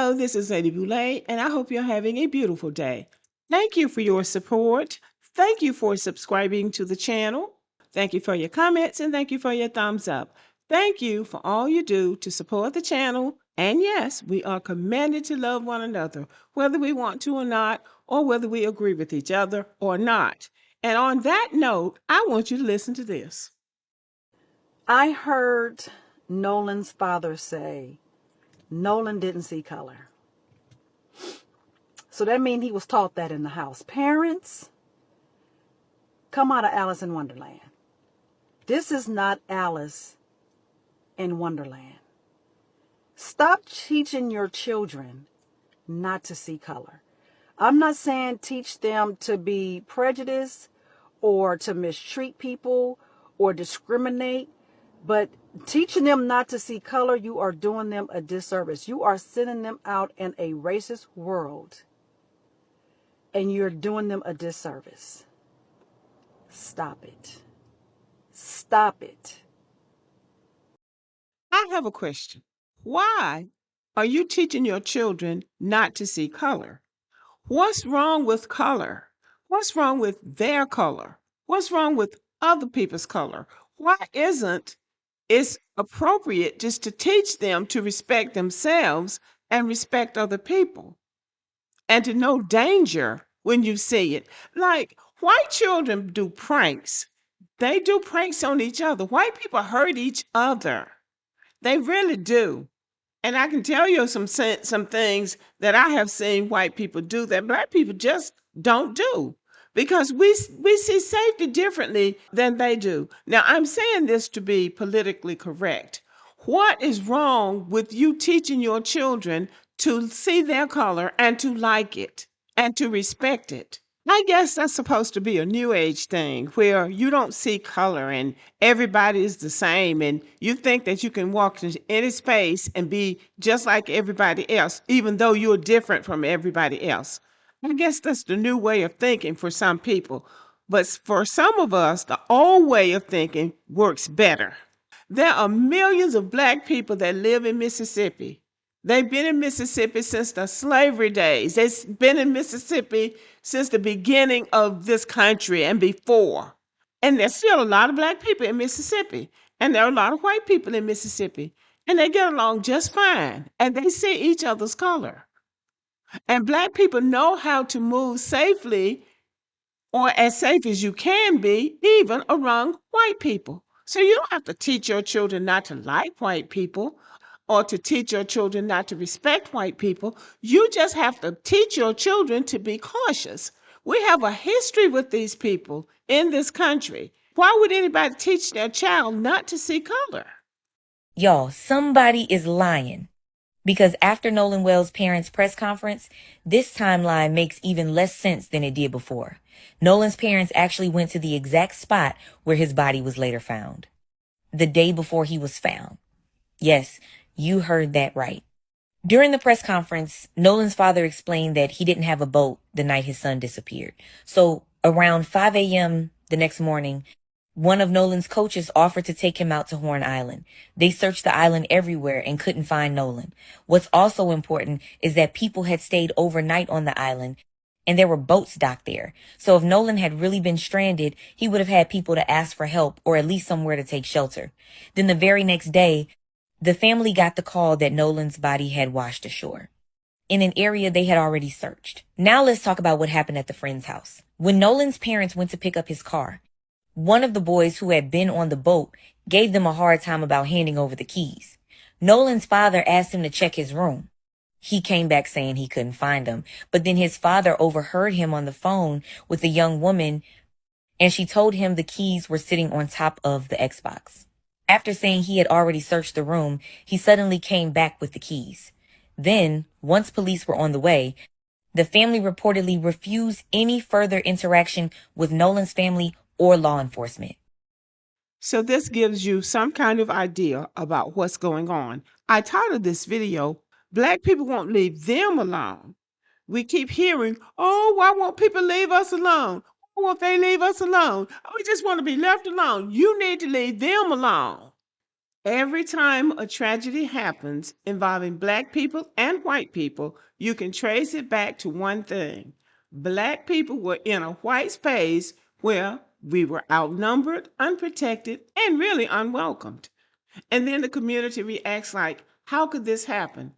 Hello, this is Lady Boulay, and I hope you're having a beautiful day. Thank you for your support. Thank you for subscribing to the channel. Thank you for your comments, and thank you for your thumbs up. Thank you for all you do to support the channel. And yes, we are commanded to love one another, whether we want to or not, or whether we agree with each other or not. And on that note, I want you to listen to this. I heard Nolan's father say Nolan didn't see color. So that means he was taught that in the house. Parents, come out of Alice in Wonderland. This is not Alice in Wonderland. Stop teaching your children not to see color. I'm not saying teach them to be prejudiced or to mistreat people or discriminate, but teaching them not to see color, you are doing them a disservice. You are sending them out in a racist world, and you're doing them a disservice. Stop it. Stop it. I have a question. Why are you teaching your children not to see color? What's wrong with color? What's wrong with their color? What's wrong with other people's color? Why isn't it appropriate just to teach them to respect themselves and respect other people and to know danger when you see it? Like white children do pranks. They do pranks on each other. White people hurt each other. They really do. And I can tell you some things that I have seen white people do that black people just don't do because we see safety differently than they do. Now, I'm saying this to be politically correct. What is wrong with you teaching your children to see their color and to like it and to respect it? I guess that's supposed to be a new age thing where you don't see color and everybody is the same and you think that you can walk into any space and be just like everybody else, even though you're different from everybody else. I guess that's the new way of thinking for some people. But for some of us, the old way of thinking works better. There are millions of black people that live in Mississippi. They've been in Mississippi since the slavery days. They've been in Mississippi since the beginning of this country and before. And there's still a lot of black people in Mississippi. And there are a lot of white people in Mississippi. And they get along just fine. And they see each other's color. And black people know how to move safely or as safe as you can be, even around white people. So you don't have to teach your children not to like white people or to teach your children not to respect white people. You just have to teach your children to be cautious. We have a history with these people in this country. Why would anybody teach their child not to see color? Y'all, somebody is lying. Because after Nolan Wells' parents' press conference, this timeline makes even less sense than it did before. Nolan's parents actually went to the exact spot where his body was later found. The day before he was found. Yes, you heard that right. During the press conference, Nolan's father explained that he didn't have a boat the night his son disappeared. So around 5 a.m. the next morning, one of Nolan's coaches offered to take him out to Horn Island. They searched the island everywhere and couldn't find Nolan. What's also important is that people had stayed overnight on the island and there were boats docked there. So if Nolan had really been stranded, he would have had people to ask for help or at least somewhere to take shelter. Then the very next day, the family got the call that Nolan's body had washed ashore in an area they had already searched. Now let's talk about what happened at the friend's house. When Nolan's parents went to pick up his car, one of the boys who had been on the boat gave them a hard time about handing over the keys. Nolan's father asked him to check his room. He came back saying he couldn't find them, but then his father overheard him on the phone with a young woman, and she told him the keys were sitting on top of the Xbox. After saying he had already searched the room, he suddenly came back with the keys. Then, once police were on the way, the family reportedly refused any further interaction with Nolan's family or law enforcement. So this gives you some kind of idea about what's going on. I titled this video, Black People Won't Leave Them Alone. We keep hearing, oh, why won't people leave us alone? Why won't they leave us alone? We just want to be left alone. You need to leave them alone. Every time a tragedy happens involving Black people and white people, you can trace it back to one thing. Black people were in a white space where we were outnumbered, unprotected, and really unwelcomed. And then the community reacts like, how could this happen?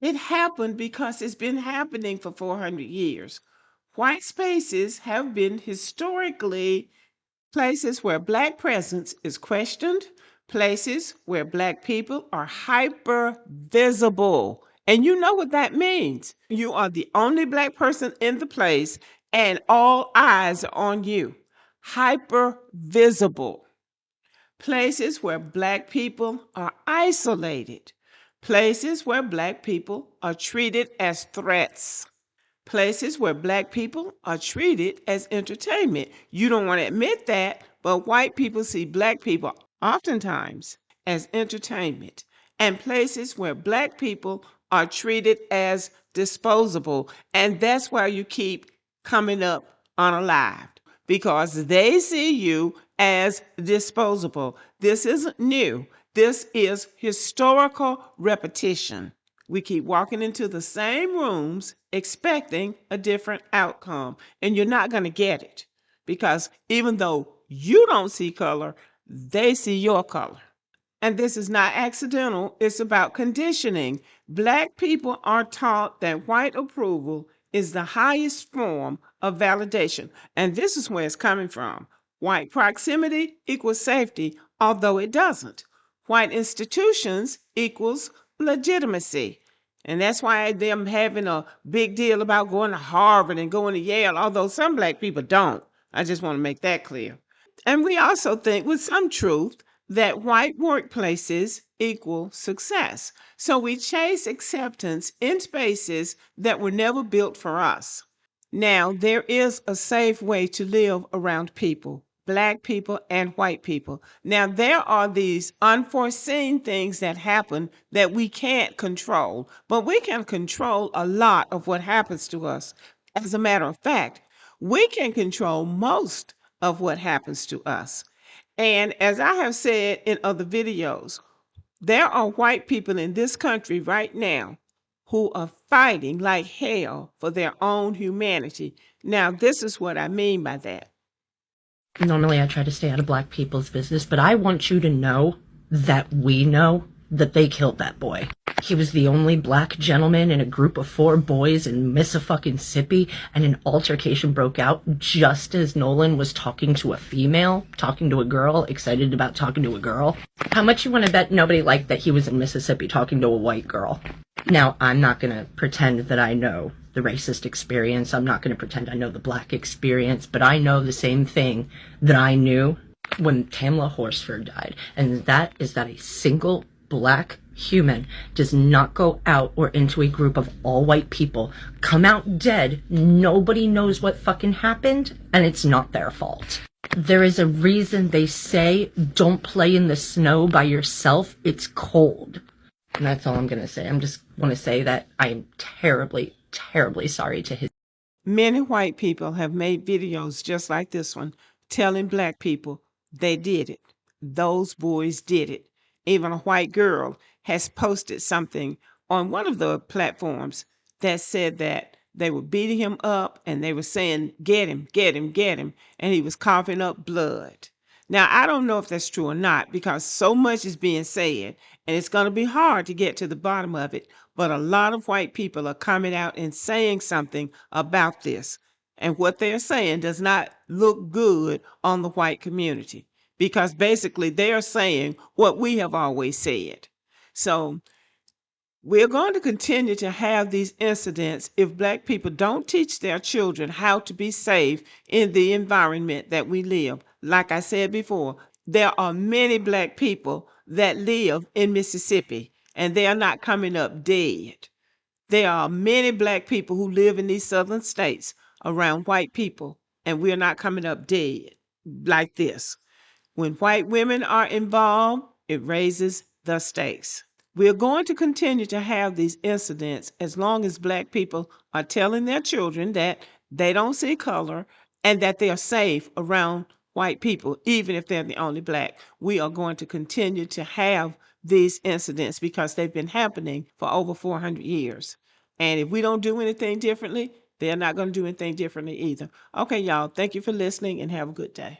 It happened because it's been happening for 400 years. White spaces have been historically places where Black presence is questioned, places where Black people are hyper visible. And you know what that means. You are the only Black person in the place, and all eyes are on you. Hyper visible. Places where Black people are isolated. Places where Black people are treated as threats. Places where Black people are treated as entertainment. You don't want to admit that, but white people see Black people oftentimes as entertainment. And places where Black people are treated as disposable. And that's why you keep coming up unalived, because they see you as disposable. This isn't new. This is historical repetition. We keep walking into the same rooms expecting a different outcome, and you're not going to get it, because even though you don't see color, they see your color. And this is not accidental, it's about conditioning. Black people are taught that white approval is the highest form of validation. And this is where it's coming from. White proximity equals safety, although it doesn't. White institutions equals legitimacy. And that's why them having a big deal about going to Harvard and going to Yale, although some Black people don't. I just want to make that clear. And we also think, with some truth, that white workplaces equal success. So we chase acceptance in spaces that were never built for us. Now, there is a safe way to live around people, Black people and white people. Now, there are these unforeseen things that happen that we can't control, but we can control a lot of what happens to us. As a matter of fact, we can control most of what happens to us. And as I have said in other videos, there are white people in this country right now who are fighting like hell for their own humanity. Now, this is what I mean by that. Normally I try to stay out of Black people's business, but I want you to know that we know that they killed that boy. He was the only Black gentleman in a group of 4 boys in Mississippi, and an altercation broke out just as Nolan was talking to a female, talking to a girl, excited about talking to a girl. How much you want to bet nobody liked that he was in Mississippi talking to a white girl? Now, I'm not going to pretend that I know the racist experience. I'm not going to pretend I know the Black experience, but I know the same thing that I knew when Tamla Horsford died, and that is that a single Black human does not go out or into a group of all white people, come out dead, nobody knows what fucking happened, and it's not their fault. There is a reason they say, don't play in the snow by yourself, it's cold. And that's all I'm going to say. I just want to say that I am terribly, terribly sorry to his... Many white people have made videos just like this one, telling Black people they did it. Those boys did it. Even a white girl has posted something on one of the platforms that said that they were beating him up and they were saying, get him, get him, get him. And he was coughing up blood. Now, I don't know if that's true or not, because so much is being said and it's going to be hard to get to the bottom of it. But a lot of white people are coming out and saying something about this. And what they're saying does not look good on the white community, because basically they're saying what we have always said. So we're going to continue to have these incidents if Black people don't teach their children how to be safe in the environment that we live. Like I said before, there are many Black people that live in Mississippi, and they are not coming up dead. There are many Black people who live in these southern states around white people, and we're not coming up dead like this. When white women are involved, it raises the stakes. We're going to continue to have these incidents as long as Black people are telling their children that they don't see color and that they are safe around white people, even if they're the only black. We are going to continue to have these incidents because they've been happening for over 400 years. And if we don't do anything differently, they're not going to do anything differently either. Okay, y'all, thank you for listening and have a good day.